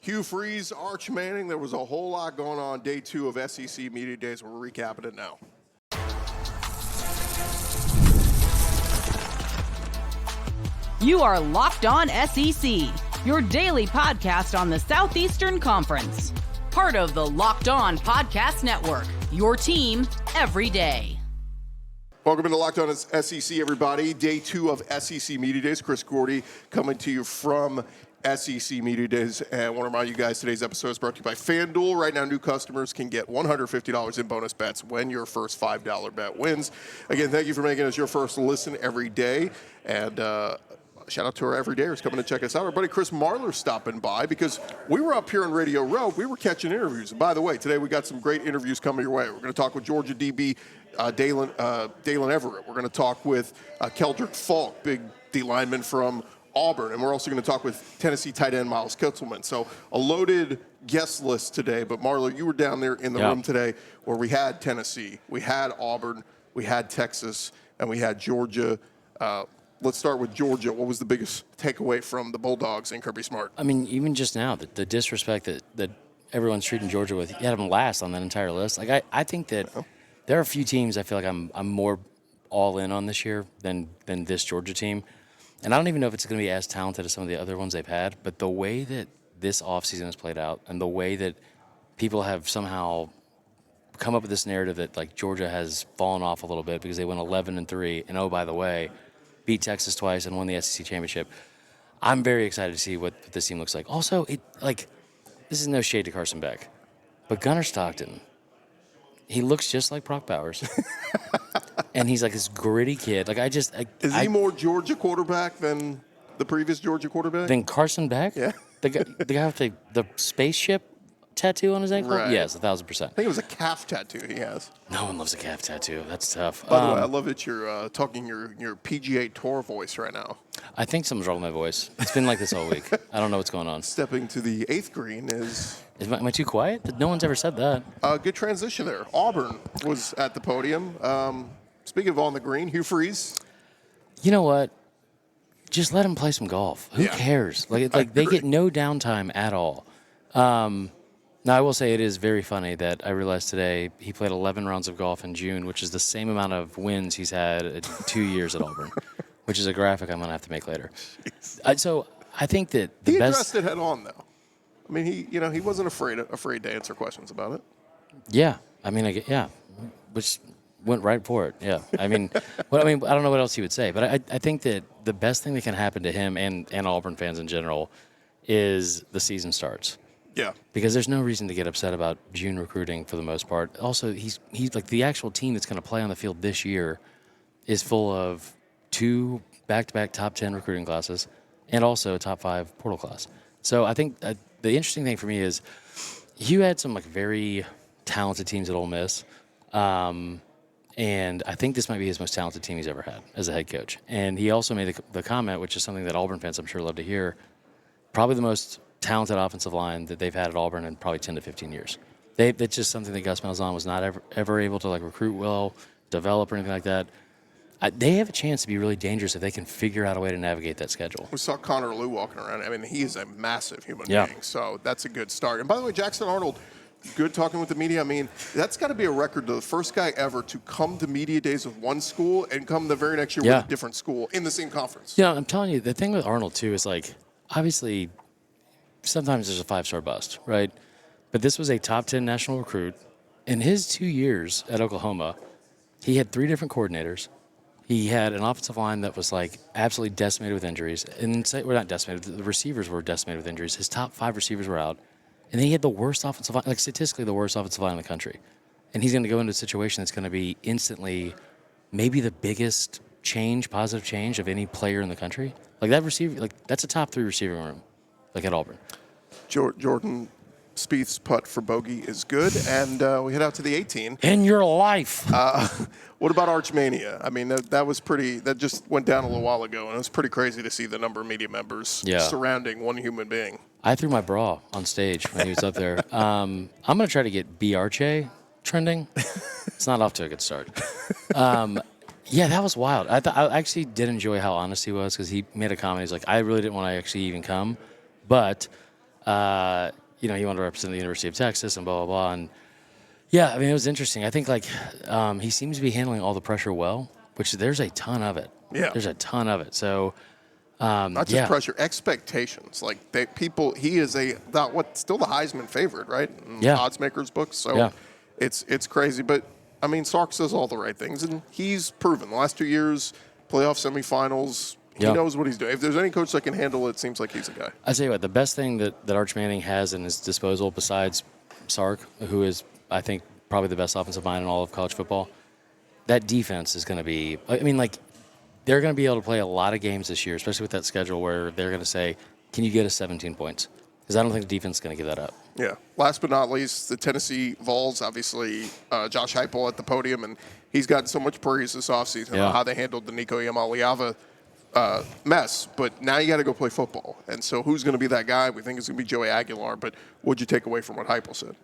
Hugh Freeze, Arch Manning. There was a whole lot going on day 2 of SEC Media Days. We're recapping it now. You are Locked On SEC, your daily podcast on the Southeastern Conference. Part of the Locked On Podcast Network, your team every day. Welcome to Locked On SEC, everybody. Day 2 of SEC Media Days. Chris Gordy coming to you from SEC Media Days. And I want to remind you guys, today's episode is brought to you by FanDuel. Right now, new customers can get $150 in bonus bets when your first $5 bet wins. Again, thank you for making us your first listen every day. And shout out to our everydayers coming to check us out. Our buddy Chris Marler stopping by because we were up here on Radio Row. We were catching interviews. And by the way, today we got some great interviews coming your way. We're going to talk with Georgia DB Daylen Everette. We're going to talk with Keldric Falk, big D lineman from Auburn, and we're also going to talk with Tennessee tight end Miles Kitzelman. So a loaded guest list today. But Marler, you were down there in the room today where we had Tennessee, we had Auburn, we had Texas, and we had Georgia. Let's start with Georgia. What was the biggest takeaway from the Bulldogs and Kirby Smart? I mean, even just now, the disrespect that everyone's treating Georgia with, you had them last on that entire list. Like I think that there are a few teams I feel like I'm more all in on this year than this Georgia team. And I don't even know if it's going to be as talented as some of the other ones they've had, but the way that this offseason has played out and the way that people have somehow come up with this narrative that, like, Georgia has fallen off a little bit because they went 11-3, and, oh, by the way, beat Texas twice and won the SEC championship. I'm very excited to see what this team looks like. Also, this is no shade to Carson Beck, but Gunnar Stockton, he looks just like Brock Bowers. And he's like this gritty kid. Like is he more Georgia quarterback than the previous Georgia quarterback? Than Carson Beck? Yeah. The guy with the spaceship tattoo on his ankle? Right. Yes, 1,000%. I think it was a calf tattoo he has. No one loves a calf tattoo. That's tough. By the way, I love that you're talking your PGA Tour voice right now. I think something's wrong with my voice. It's been like this all week. I don't know what's going on. Stepping to the 8th green is... Am I too quiet? No one's ever said that. Good transition there. Auburn was at the podium. Speaking of on the green, Hugh Freeze. You know what? Just let him play some golf. Who cares? Like they get no downtime at all. Now, I will say it is very funny that I realized today he played 11 rounds of golf in June, which is the same amount of wins he's had in 2 years at Auburn, which is a graphic I'm going to have to make later. So I think that he addressed it head on, though. I mean, he wasn't afraid to answer questions about it. Yeah. I mean, which went right for it. Yeah. I mean, I don't know what else he would say, but I think that the best thing that can happen to him and Auburn fans in general is the season starts. Yeah. Because there's no reason to get upset about June recruiting for the most part. Also, he's like the actual team that's going to play on the field this year is full of 2 back-to-back top 10 recruiting classes and also a top 5 portal class. So I think the interesting thing for me is Hugh had some like very talented teams at Ole Miss. And I think this might be his most talented team he's ever had as a head coach. And he also made the comment, which is something that Auburn fans I'm sure love to hear, probably the most talented offensive line that they've had at Auburn in probably 10 to 15 years. That's just something that Gus Malzahn was not ever able to like recruit well, develop, or anything like that. They have a chance to be really dangerous if they can figure out a way to navigate that schedule. We saw Connor Lew walking around. I mean, he is a massive human being, so that's a good start. And by the way, Jackson Arnold, good talking with the media. I mean, that's got to be a record. The first guy ever to come to media days with one school and come the very next year with a different school in the same conference. Yeah, I'm telling you, the thing with Arnold, too, is like, obviously, sometimes there's a 5-star bust, right? But this was a top 10 national recruit. In his 2 years at Oklahoma, he had 3 different coordinators. He had an offensive line that was like absolutely decimated with injuries. And we're not decimated, the receivers were decimated with injuries. His top 5 receivers were out. And then he had the worst offensive line, like statistically the worst offensive line in the country. And he's going to go into a situation that's going to be instantly maybe the biggest positive change of any player in the country. Like that receiver, like that's a top 3 receiving room, like at Auburn. Jordan Spieth's putt for bogey is good, and we head out to the 18. In your life. What about Archmania? I mean, that was pretty. That just went down a little while ago, and it was pretty crazy to see the number of media members surrounding one human being. I threw my bra on stage when he was up there. I'm going to try to get B. Arche trending. It's not off to a good start. Yeah, that was wild. I actually did enjoy how honest he was because he made a comment. He's like, I really didn't want to actually even come, but He wanted to represent the University of Texas and blah, blah, blah. And, yeah, I mean, it was interesting. I think, he seems to be handling all the pressure well, which there's a ton of it. Yeah. There's a ton of it. So, not just pressure, expectations. He is still the Heisman favorite, right? In odds makers books. So it's crazy. But, I mean, Sark says all the right things, and he's proven the last 2 years, playoff semifinals, he knows what he's doing. If there's any coach that can handle it, it seems like he's a guy. I tell you what, the best thing that Arch Manning has in his disposal, besides Sark, who is, I think, probably the best offensive mind in all of college football, that defense is going to be – I mean, they're going to be able to play a lot of games this year, especially with that schedule where they're going to say, can you get us 17 points? Because I don't think the defense is going to give that up. Yeah. Last but not least, the Tennessee Vols, obviously, Josh Heupel at the podium, and he's gotten so much praise this offseason about how they handled the Nico Iamaleava mess. But now you got to go play football. And so who's going to be that guy? We think it's going to be Joey Aguilar. But what'd you take away from what Heupel said?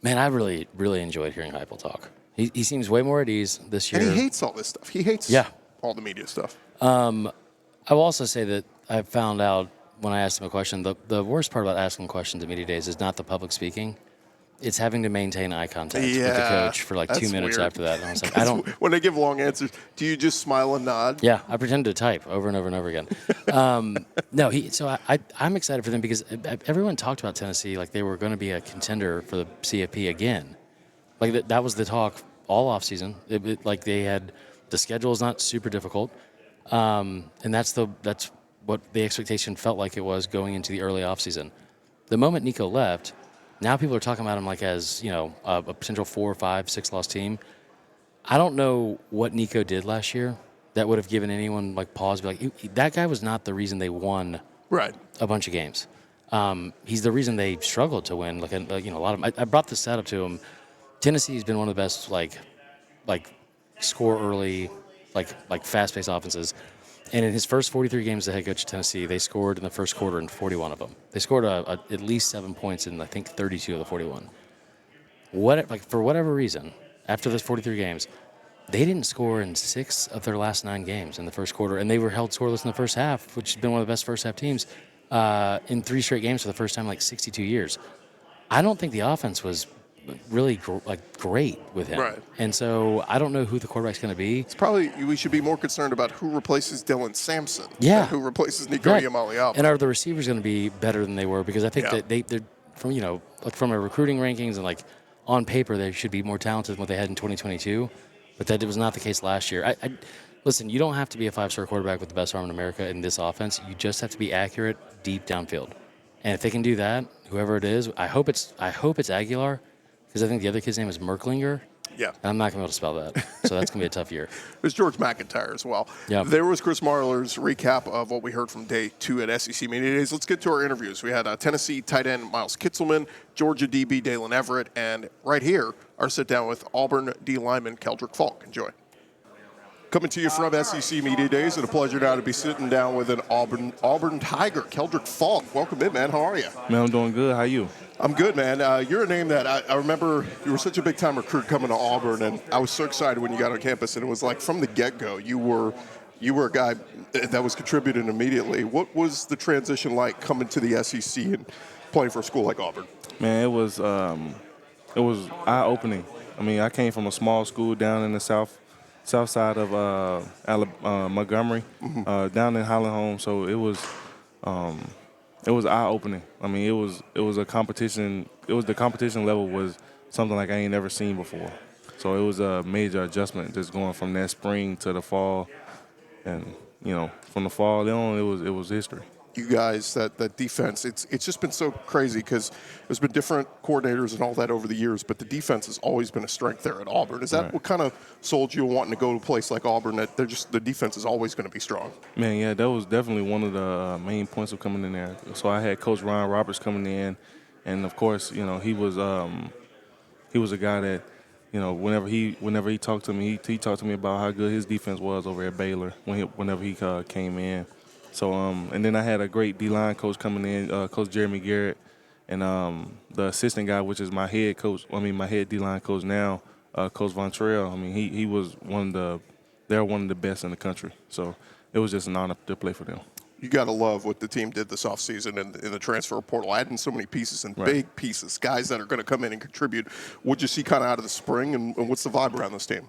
Man, I really, really enjoyed hearing Heupel talk. He seems way more at ease this year. And he hates all this stuff. He hates all the media stuff. I will also say that I found out when I asked him a question, the worst part about asking questions at media days is not the public speaking. It's having to maintain eye contact with the coach for 2 minutes weird. After that. And I was like, I don't. When they give long answers, do you just smile and nod? Yeah, I pretend to type over and over and over again. No, So I'm excited for them because everyone talked about Tennessee like they were going to be a contender for the CFP again. That was the talk all offseason. They had the schedule is not super difficult, and that's what the expectation felt like it was going into the early offseason. The moment Nico left. Now people are talking about him as, a potential 4, 5, 6 loss team. I don't know what Nico did last year that would have given anyone pause. That guy was not the reason they won a bunch of games. He's the reason they struggled to win. A lot of them. I brought this stat up to him. Tennessee's been one of the best score early, fast-paced offenses. And in his first 43 games as the head coach of Tennessee, they scored in the first quarter in 41 of them. They scored at least 7 points in, I think, 32 of the 41. For whatever reason, after those 43 games, they didn't score in 6 of their last 9 games in the first quarter, and they were held scoreless in the first half, which has been one of the best first-half teams in 3 straight games for the first time in 62 years. I don't think the offense was really great with him. Right. And so I don't know who the quarterback's going to be. It's probably we should be more concerned about who replaces Dylan Sampson than who replaces Nico Iamaleava. And are the receivers going to be better than they were? Because I think that they're from from a recruiting rankings and on paper they should be more talented than what they had in 2022, but that was not the case last year. Listen, you don't have to be a 5-star quarterback with the best arm in America in this offense. You just have to be accurate deep downfield. And if they can do that, whoever it is, I hope it's Aguilar. Because I think the other kid's name is Merklinger. Yeah. And I'm not going to be able to spell that. So that's going to be a tough year. There's George McIntyre as well. Yeah. There was Chris Marler's recap of what we heard from day 2 at SEC Media Days. Let's get to our interviews. We had Tennessee tight end Miles Kitzelman, Georgia DB Daylen Everette, and right here, our sit-down with Auburn D lineman Keldric Falk. Enjoy. Coming to you from SEC Media Days, and a pleasure now to be sitting down with an Auburn Tiger, Keldric Falk. Welcome in, man. How are you? Man, I'm doing good. How you? I'm good, man. You're a name that I remember you were such a big-time recruit coming to Auburn, and I was so excited when you got on campus, and it was from the get-go, you were a guy that was contributing immediately. What was the transition like coming to the SEC and playing for a school like Auburn? Man, it was eye-opening. I mean, I came from a small school down in the south side of Montgomery, down in Highland Home. So it was eye-opening. I mean, it was a competition. The competition level was something like I ain't never seen before. So it was a major adjustment just going from that spring to the fall, and from the fall on, it was history. You guys, that defense, it's just been so crazy because there's been different coordinators and all that over the years, but the defense has always been a strength there at Auburn. Is that what kind of sold you wanting to go to a place like Auburn, that the defense is always going to be strong? Man, yeah, that was definitely one of the main points of coming in there. So I had Coach Ryan Roberts coming in, and of course, he was a guy that, whenever he talked to me, he talked to me about how good his defense was over at Baylor whenever he came in. So, and then I had a great D-line coach coming in, Coach Jeremy Garrett, and the assistant guy, which is my head D-line coach now, Coach Von Trail. I mean, they're one of the best in the country. So it was just an honor to play for them. you got to love what the team did this offseason in the transfer portal, adding so many pieces and big pieces, guys that are going to come in and contribute. What'd you see kind of out of the spring, and what's the vibe around this team?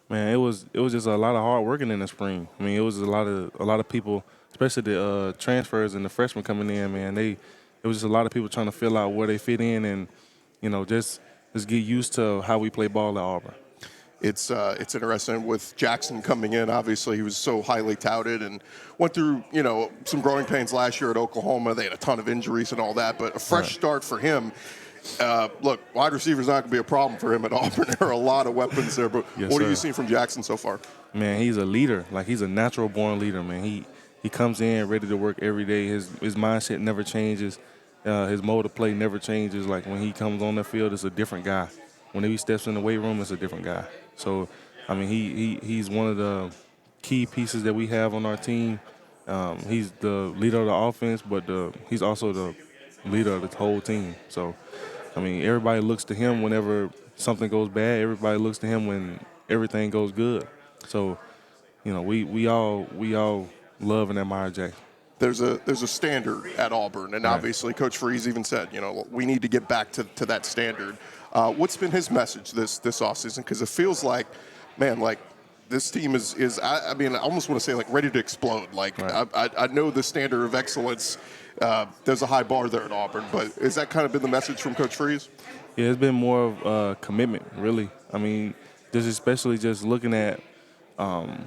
Man, it was just a lot of hard working in the spring. I mean, it was a lot of people, especially the transfers and the freshmen coming in. Man, it was just a lot of people trying to fill out where they fit in, and just get used to how we play ball at Auburn. It's interesting with Jackson coming in. Obviously, he was so highly touted and went through some growing pains last year at Oklahoma. They had a ton of injuries and all that, but a fresh start for him. Look, wide receiver's not going to be a problem for him at Auburn. There are a lot of weapons there, but what have you seen from Jackson so far? Man, he's a leader. Like, he's a natural-born leader, man. He comes in ready to work every day. His mindset never changes. His mode of play never changes. Like, when he comes on the field, it's a different guy. Whenever he steps in the weight room, it's a different guy. So, I mean, he's one of the key pieces that we have on our team. He's the leader of the offense, but he's also the leader of the whole team. So, I mean, everybody looks to him whenever something goes bad. Everybody looks to him when everything goes good. So, we all love and admire Jackson. There's a standard at Auburn, and obviously Coach Freeze even said, we need to get back to that standard. What's been his message this offseason? Because it feels like, man, like this team is I mean, I almost want to say like ready to explode. Like I know the standard of excellence. There's a high bar there at Auburn, but has that kind of been the message from Coach Freeze? Yeah, it's been more of commitment, really. I mean, especially just looking at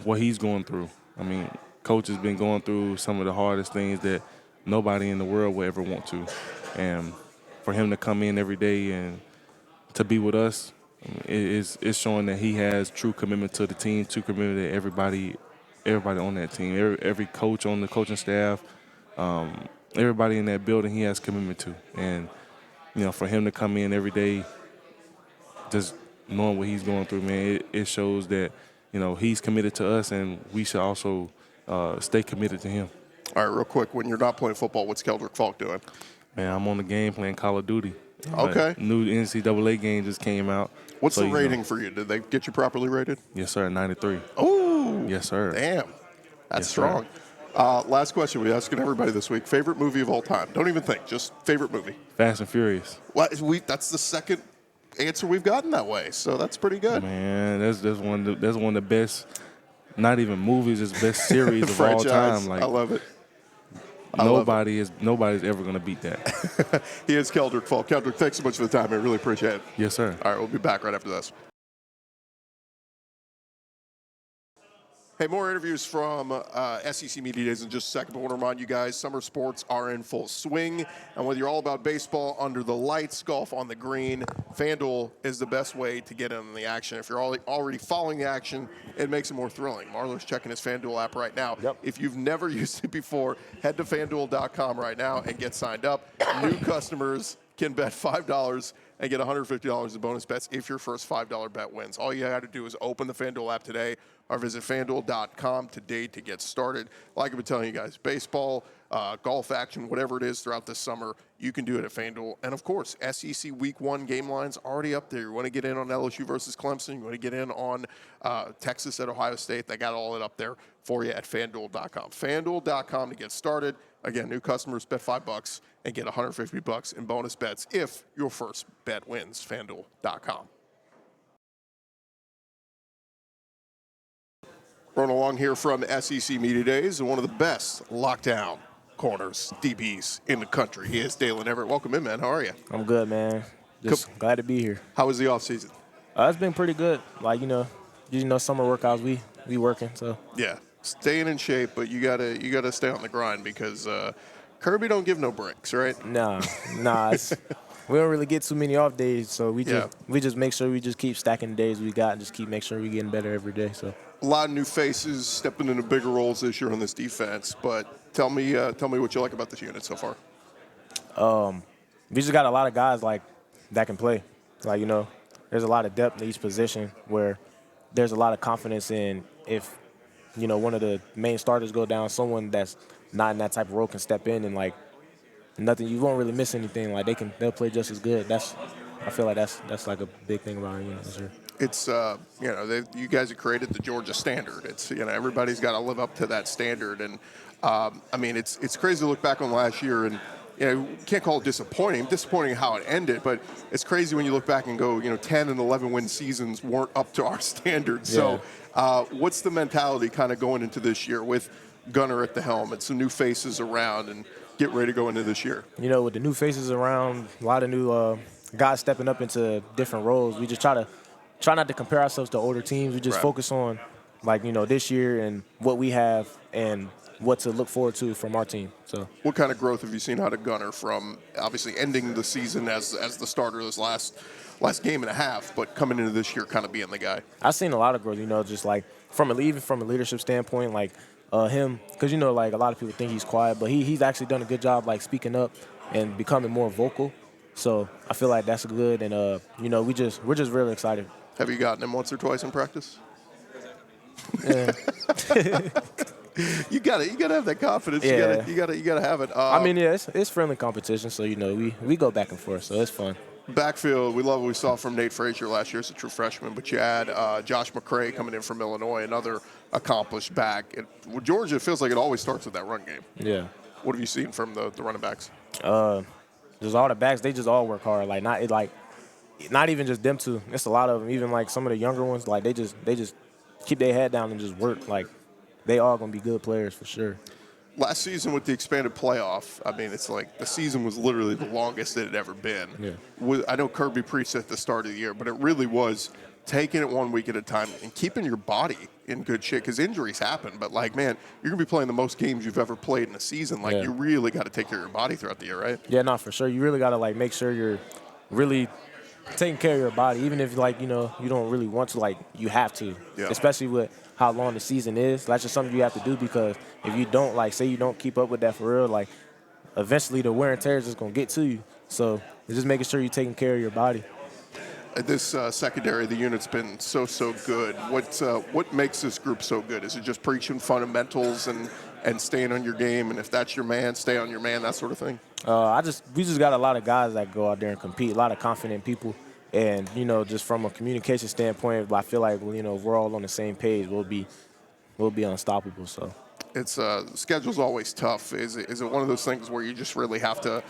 what he's going through. I mean, Coach has been going through some of the hardest things that nobody in the world will ever want to. And for him to come in every day and to be with us, it's showing that he has true commitment to the team, true commitment to everybody on that team, every coach on the coaching staff, everybody in that building he has commitment to. And, for him to come in every day just knowing what he's going through, man, it shows that, he's committed to us, and we should also stay committed to him. All right, real quick, when you're not playing football, what's Keldric Falk doing? Man, I'm on the game playing Call of Duty. Okay. New NCAA game just came out. What's the rating for you? Did they get you properly rated? Yes, sir, 93. Oh. Yes, sir. Damn. That's yes, strong. Last question we're asking everybody this week. Favorite movie of all time? Don't even think. Just favorite movie. Fast and Furious. Well, that's the second answer we've gotten that way, so that's pretty good. Man, that's one of the best, not even movies, it's best series of all time. Like, I love it. Nobody's ever going to beat that. He is Keldric Falk. Keldric, thanks so much for the time. I really appreciate it. Yes, sir. All right, we'll be back right after this. Hey, more interviews from SEC Media Days in just a second. But I want to remind you guys, summer sports are in full swing. And whether you're all about baseball under the lights, golf on the green, FanDuel is the best way to get in on the action. If you're already following the action, it makes it more thrilling. Marler's checking his FanDuel app right now. Yep. If you've never used it before, head to FanDuel.com right now and get signed up. New customers can bet $5 and get $150 in bonus bets if your first $5 bet wins. All you have to do is open the FanDuel app today or visit FanDuel.com today to get started. Like I've been telling you guys, baseball, golf action, whatever it is throughout this summer, you can do it at FanDuel. And, of course, SEC Week 1 game lines already up there. You want to get in on LSU versus Clemson. You want to get in on Texas at Ohio State. They got all it up there for you at FanDuel.com. FanDuel.com to get started. Again, new customers bet $5 and get $150 in bonus bets if your first bet wins. FanDuel.com. Running along here from SEC Media Days and one of the best lockdown corners, DBs in the country. He is Daylen Everette. Welcome in, man. How are you? I'm good, man. Just glad to be here. How was the offseason? It's been pretty good. Like, summer workouts, we working, so. Yeah, staying in shape, but you gotta stay on the grind because Kirby don't give no breaks, right? Nah. We don't really get too many off days, so we just make sure we just keep stacking the days we got and just keep making sure we're getting better every day, so. A lot of new faces stepping into bigger roles this year on this defense, but tell me what you like about this unit so far. We just got a lot of guys that can play. There's a lot of depth in each position where there's a lot of confidence in if one of the main starters go down, someone that's not in that type of role can step in and nothing. You won't really miss anything. They'll play just as good. I feel like that's like a big thing about our unit this year. it's you guys have created the Georgia standard. It's everybody's got to live up to that standard, and I mean it's crazy to look back on last year and. You can't call it disappointing how it ended, but it's crazy when you look back and go, 10 and 11 win seasons weren't up to our standards. Yeah. So what's the mentality kind of going into this year with Gunner at the helm and some new faces around and get ready to go into this year? With the new faces around, a lot of new guys stepping up into different roles, we just try not to compare ourselves to older teams. We just focus on, this year and what we have and what to look forward to from our team. So, what kind of growth have you seen out of Gunner from obviously ending the season as the starter this last game and a half, but coming into this year kind of being the guy? I've seen a lot of growth, just from a leadership standpoint, him, because a lot of people think he's quiet, but he's actually done a good job speaking up and becoming more vocal. So I feel like that's good, and we're just really excited. Have you gotten him once or twice in practice? Yeah. You gotta have that confidence. Yeah. You gotta have it. It's friendly competition, so we go back and forth, so it's fun. Backfield, we love what we saw from Nate Frazier last year as a true freshman, but you had Josh McCray coming in from Illinois, another accomplished back. With Georgia, it feels like it always starts with that run game. Yeah. What have you seen from the running backs? Just all the backs, they just all work hard. Not even just them two. It's a lot of them. Even some of the younger ones, they just keep their head down and just work. They all gonna be good players for sure. Last season with the expanded playoff, it's the season was literally the longest it had ever been. Yeah. I know Kirby preached at the start of the year, but it really was taking it 1 week at a time and keeping your body in good shape because injuries happen. But you're gonna be playing the most games you've ever played in a season. You really got to take care of your body throughout the year, right? Yeah, no, for sure. You really gotta make sure you're really taking care of your body, even if you don't really want to. You have to, especially with how long the season is. That's just something you have to do because if you don't, say you don't keep up with that for real, eventually the wear and tear is just going to get to you. So it's just making sure you're taking care of your body. This secondary, the unit's been so good. What makes this group so good? Is it just preaching fundamentals and staying on your game? And if that's your man, stay on your man, that sort of thing? We just got a lot of guys that go out there and compete, a lot of confident people. And, just from a communication standpoint, I feel like, if we're all on the same page, we'll be unstoppable. So it's schedule's always tough. Is it one of those things where you just really have to,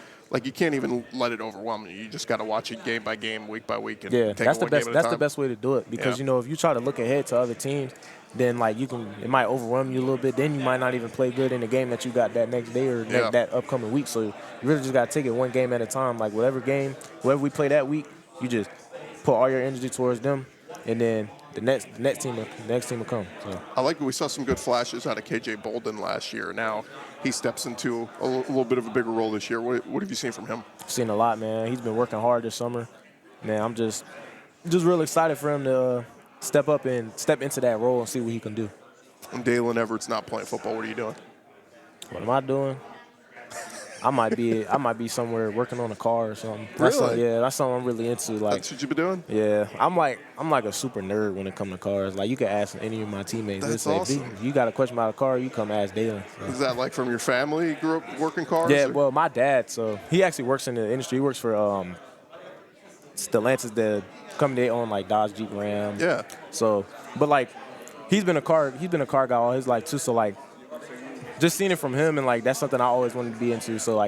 you can't even let it overwhelm you? You just got to watch it game by game, week by week, and take that's it the one best. game at a time? That's the best way to do it because if you try to look ahead to other teams, then it might overwhelm you a little bit. Then you might not even play good in the game that you got that next day or that upcoming week. So you really just got to take it one game at a time. Whatever we play that week, you just put all your energy towards them, and then the next team will come. So. I like that we saw some good flashes out of KJ Bolden last year. Now he steps into a little bit of a bigger role this year. What have you seen from him? I've seen a lot, man. He's been working hard this summer. Man, I'm just real excited for him to step up and step into that role and see what he can do. When Daylen Everette's not playing football, what are you doing? What am I doing? I might be somewhere working on a car or something. Really? That's something I'm really into. That's what you've been doing? Yeah, I'm a super nerd when it comes to cars. You can ask any of my teammates. That's awesome. If you got a question about a car, you come ask Daylen. So. Is that from your family? You grew up working cars? Yeah, well, my dad. So he actually works in the industry. He works for Stellantis, the company they own Dodge, Jeep, Ram. Yeah. So, but he's been a car guy all his life too. So just seeing it from him and that's something I always wanted to be into. So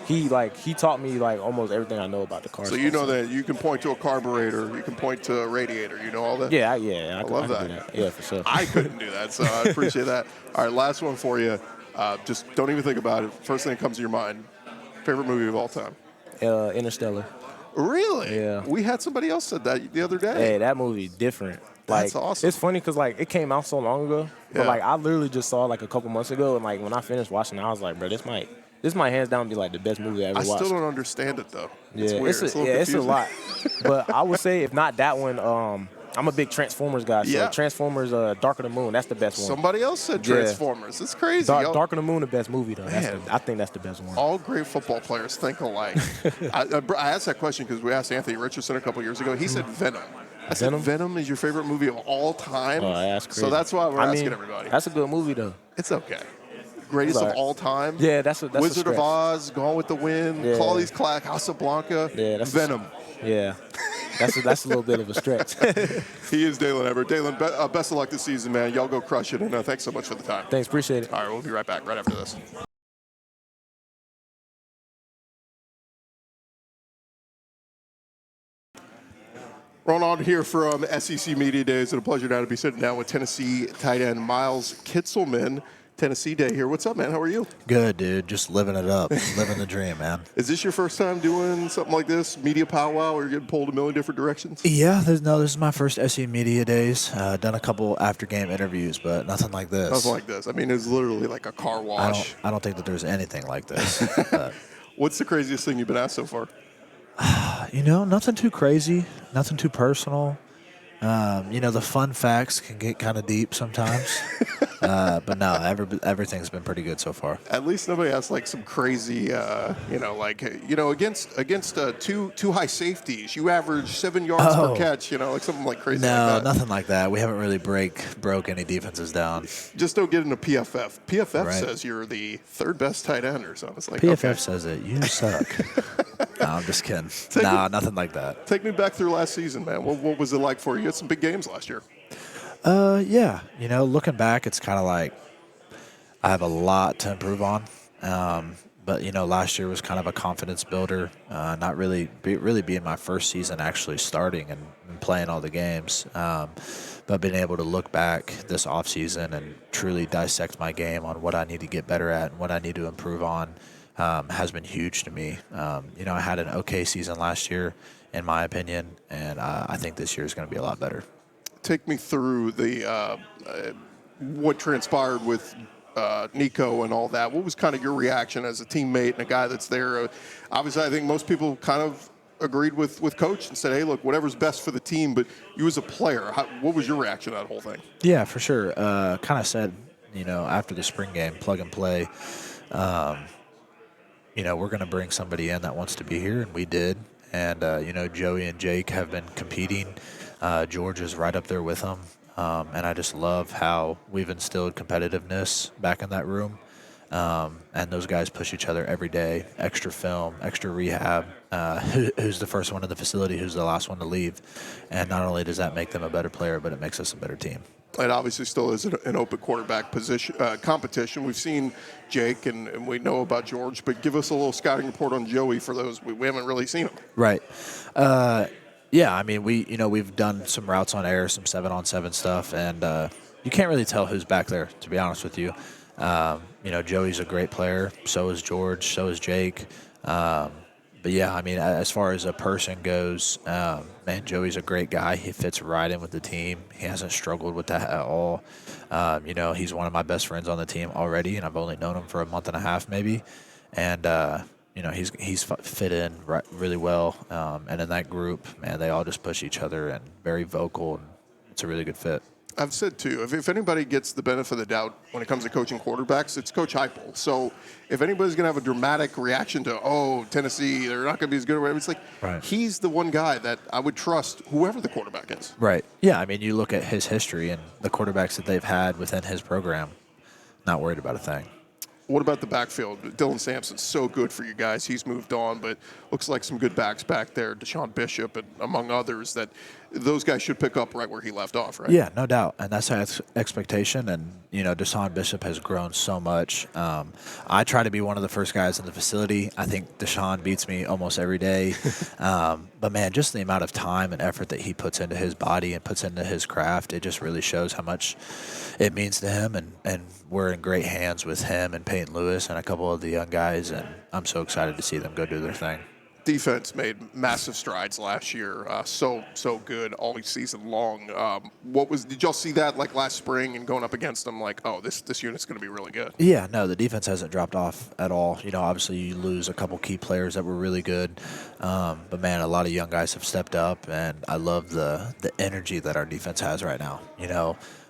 he taught me almost everything I know about the car. So you know that you can point to a carburetor, you can point to a radiator, you know all that? Yeah, I love that. Do that. Yeah, for sure. I couldn't do that, so I appreciate that. All right, last one for you. Just don't even think about it. First thing that comes to your mind. Favorite movie of all time? Interstellar. Really? Yeah. We had somebody else said that the other day. Hey, that movie different. That's awesome. It's funny because it came out so long ago, but I literally just saw a couple months ago, and when I finished watching it, I was like, bro, this might hands down be the best movie I ever watched. I still don't understand it though. Yeah, it's weird. It's a lot. But I would say if not that one, I'm a big Transformers guy. So Transformers, Dark of the Moon, that's the best one. Somebody else said Transformers. It's crazy. Dark of the Moon, the best movie though. I think that's the best one. All great football players think alike. I asked that question because we asked Anthony Richardson a couple years ago. He said Venom. I said Venom is your favorite movie of all time. Oh, that's crazy. So that's why we're asking everybody. That's a good movie though. It's okay. Greatest of all time. Yeah, that's Wizard of Oz, Gone with the Wind, Claudius Clack, Casablanca, that's Venom. Yeah. That's a little bit of a stretch. He is Daylen Everette. Daylen, best of luck this season, man. Y'all go crush it, and thanks so much for the time. Thanks, appreciate it. All right, we'll be right back right after this. Rolling on here from SEC Media Days. It's a pleasure now to be sitting down with Tennessee tight end Miles Kitzelman. Tennessee Day here. What's up, man? How are you? Good, dude. Just living it up. Living the dream, man. Is this your first time doing something like this, media powwow, or you're getting pulled a million different directions? Yeah, this is my first SE Media Days. Done a couple after-game interviews, but nothing like this. Nothing like this. I mean, it's literally like a car wash. I don't think that there's anything like this. What's the craziest thing you've been asked so far? Nothing too crazy, nothing too personal. The fun facts can get kind of deep sometimes. But no, everything's been pretty good so far. At least nobody has like some crazy, against two high safeties, you average 7 yards per catch, like something like crazy like No, that. nothing like that. We haven't really broke any defenses down. Just don't get into PFF. PFF Right. says you're the third best tight end or something. It's like, PFF okay. says it. You suck. No, I'm just kidding. Nothing like that. Take me back through last season, man. What was it like for you? You had some big games last year. Yeah. Looking back, it's kind of like I have a lot to improve on. But last year was kind of a confidence builder. Not really being my first season actually starting and playing all the games. But being able to look back this offseason and truly dissect my game on what I need to get better at and what I need to improve on has been huge to me. I had an okay season last year, in my opinion, and I think this year is going to be a lot better. Take me through the what transpired with Nico and all that. What was kind of your reaction as a teammate and a guy that's there? Obviously, I think most people kind of agreed with Coach and said, hey, look, whatever's best for the team, but you as a player, what was your reaction to that whole thing? Yeah, for sure. Kind of said, after the spring game, plug and play, we're going to bring somebody in that wants to be here, and we did. And, Joey and Jake have been competing. George is right up there with them. And I just love how we've instilled competitiveness back in that room. And those guys push each other every day, extra film, extra rehab, who's the first one in the facility, who's the last one to leave. And not only does that make them a better player, but it makes us a better team. It obviously still is an open quarterback position competition. We've seen Jake and we know about George, but give us a little scouting report on Joey for those we haven't really seen him. Right. Yeah, I mean, we've done some routes on air, some 7-on-7 stuff, and you can't really tell who's back there, to be honest with you. Joey's a great player. So is George. So is Jake. But yeah, I mean, as far as a person goes, man, Joey's a great guy. He fits right in with the team. He hasn't struggled with that at all. He's one of my best friends on the team already, and I've only known him for a month and a half maybe. And, he's fit in really well. And in that group, man, they all just push each other and very vocal, and it's a really good fit. I've said, too, if anybody gets the benefit of the doubt when it comes to coaching quarterbacks, it's Coach Heupel. So if anybody's going to have a dramatic reaction to, Tennessee, they're not going to be as good or whatever, it's like Right. He's the one guy that I would trust whoever the quarterback is. Right. Yeah, I mean, you look at his history and the quarterbacks that they've had within his program, not worried about a thing. What about the backfield? Dylan Sampson's so good for you guys. He's moved on, but looks like some good backs back there. Deshaun Bishop, and among others, that those guys should pick up right where he left off, right? Yeah, no doubt. And that's our expectation. And, Deshaun Bishop has grown so much. I try to be one of the first guys in the facility. I think Deshaun beats me almost every day. But, man, just the amount of time and effort that he puts into his body and puts into his craft, it just really shows how much it means to him. And we're in great hands with him and Peyton Lewis and a couple of the young guys. And I'm so excited to see them go do their thing. Defense made massive strides last year. So good all season long. Did y'all see that like last spring and going up against them like, this unit's going to be really good? Yeah, no, the defense hasn't dropped off at all. Obviously you lose a couple key players that were really good. But, man, a lot of young guys have stepped up, and I love the energy that our defense has right now.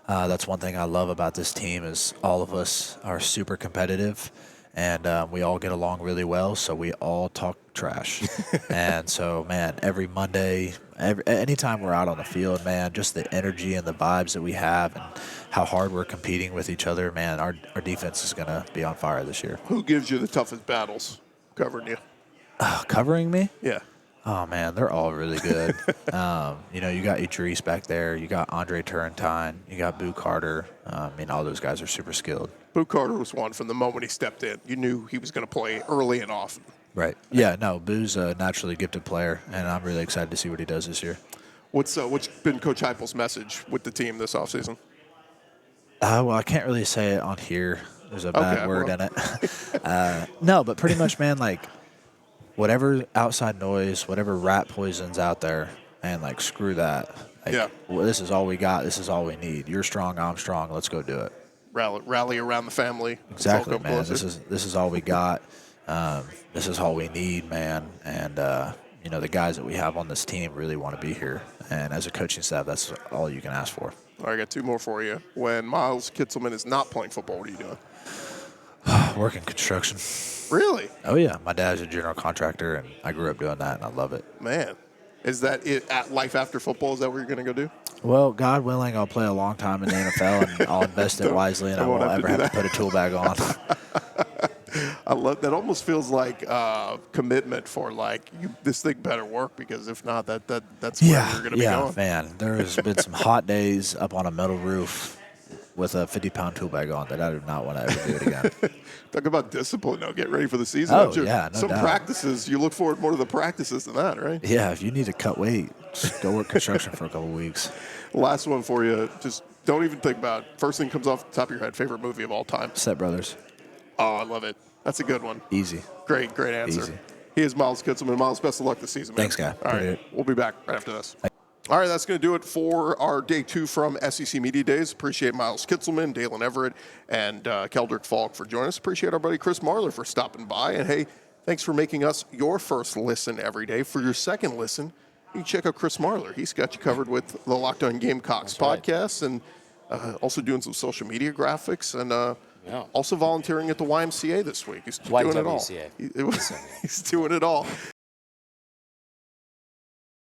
That's one thing I love about this team is all of us are super competitive. And we all get along really well, so we all talk trash. And so, man, every Monday, anytime we're out on the field, man, just the energy and the vibes that we have and how hard we're competing with each other, man, our defense is going to be on fire this year. Who gives you the toughest battles covering you? Covering me? Yeah. Oh, man, they're all really good. You got Idris back there. You got Andre Turrentine. You got Boo Carter. All those guys are super skilled. Boo Carter was one from the moment he stepped in. You knew he was going to play early and often. Right. Yeah, no, Boo's a naturally gifted player, and I'm really excited to see what he does this year. What's been Coach Heupel's message with the team this offseason? Well, I can't really say it on here. There's a bad word in it. No, but pretty much, man, whatever outside noise, whatever rat poison's out there, and screw that. Well, this is all we got. This is all we need. You're strong. I'm strong. Let's go do it. Rally around the family. Exactly, man. This is all we got. This is all we need, man. And the guys that we have on this team really want to be here. And as a coaching staff, that's all you can ask for. All right, I got two more for you. When Miles Kitzelman is not playing football, what are you doing? Working construction. Really? Oh, yeah. My dad's a general contractor, and I grew up doing that, and I love it. Man. Is that it at life after football? Is that what you're going to go do? Well, God willing, I'll play a long time in the NFL, and I'll invest it wisely, and I won't ever have to put a tool bag on. I love that. Almost feels like commitment for this thing better work, because if not, that's where you're going to be going. Yeah, man. There's been some hot days up on a metal roof with a 50-pound tool bag on that I do not want to ever do it again. Talk about discipline, though. Get ready for the season. Oh, yeah, no Some doubt. practices, you look forward more to the practices than that, right? Yeah, if you need to cut weight, just go work construction for a couple weeks. Last one for you. Just don't even think about it. First thing comes off the top of your head, favorite movie of all time. Step Brothers. Oh, I love it. That's a good one. Easy. Great answer. Easy. He is Miles Kitzelman. Miles, best of luck this season, man. Thanks, guy. All right, we'll be back right after this. All right, that's going to do it for our day 2 from SEC Media Days. Appreciate Miles Kitzelman, Daylen Everette, and Keldric Falk for joining us. Appreciate our buddy Chris Marler for stopping by. And, hey, thanks for making us your first listen every day. For your second listen, you can check out Chris Marler. He's got you covered with the Locked On Gamecocks podcast and also doing some social media graphics and also volunteering at the YMCA this week. He's doing it all. He's doing it all.